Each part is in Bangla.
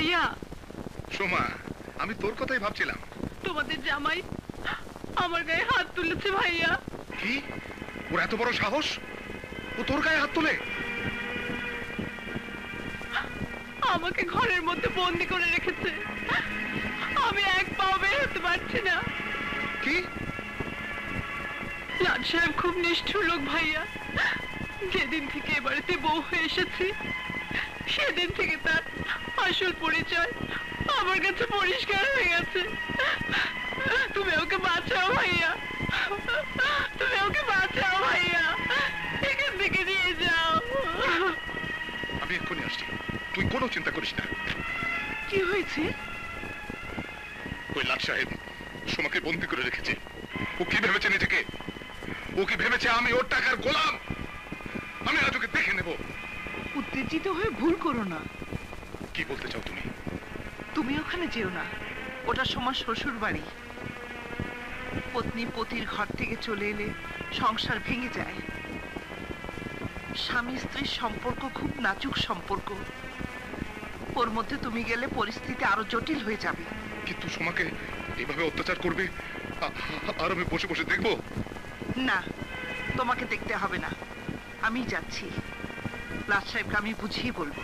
ভাইয়া। সোমা, আমি তোর কথাই ভাবছিলাম। তোমাদের জামাই আমার গায়ে হাত তুলেছে ভাইয়া। কি? ওর এত বড় সাহস? ও তোর গায়ে হাত তোলে? আমাকে ঘরের মধ্যে বন্দি করে রেখেছে, আমি এক পাও বের হতে পারছি না। কি? লাট সাহেব খুব নিষ্ঠুর লোক ভাইয়া। যেদিন থেকে এ বাড়িতে বউ হয়ে এসেছি সেদিন থেকে তার আসল পরিচয় আমার কাছে পরিষ্কার হয়ে গেছে। তুমি ওকে বাঁচাও ভাইয়া, তুমি ওকে বাঁচাও ভাইয়া, এখান থেকে নিয়ে যাও। আমি এক্ষুনি আসছি, তুই কোনো চিন্তা করিস না। কি হয়েছে? ওই লাট সাহেব সোমাকে বন্দি করে রেখেছে। ও কি ভেবেছে নিজেকে? ও কি ভেবেছে আমি ওর টাকার গোলাম? আমি আজ ওকে দেখে নেব। উত্তেজিত হয়ে ভুল করো না। কি বলতে চাও তুমি? তুমি ওখানে যেও না, ওটা তোমার শ্বশুর বাড়ি। পত্নী পতির ঘর থেকে চলে এলে সংসার ভেঙে যায়। স্বামী স্ত্রীর সম্পর্ক খুব নাজুক সম্পর্ক, ওর মধ্যে তুমি গেলে পরিস্থিতি আরো জটিল হয়ে যাবে। কিন্তু সোমাকে এইভাবে অত্যাচার করবে আর আমি বসে বসে দেখবো? না, তোমাকে দেখতে হবে না, আমি যাচ্ছি। লাট সাহেবকে আমি বুঝিয়ে বলবো।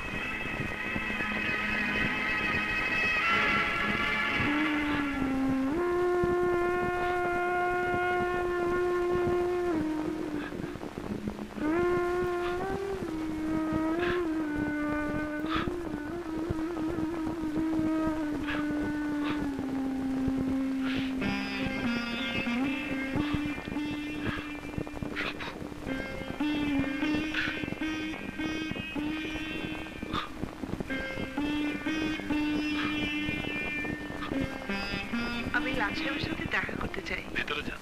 আমি লাট সাহেবের সাথে দেখা করতে চাই। ভেতরে যান।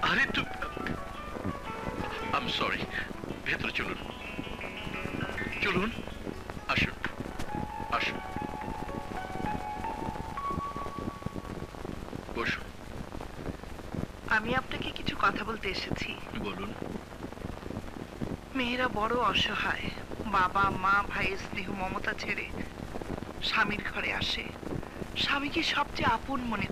আরে একটু সরি, ভেতরে চলুন, চলুন, আসুন আসুন, বসুন। আমি আপনাকে কিছু কথা বলতে এসেছি। বলুন। মেয়েরা বড় অসহায়, বাবা মা ভাইয়ের স্নেহ মমতা ছেড়ে স্বামীর ঘরে আসে, স্বামীকে সবচেয়ে আপন মনে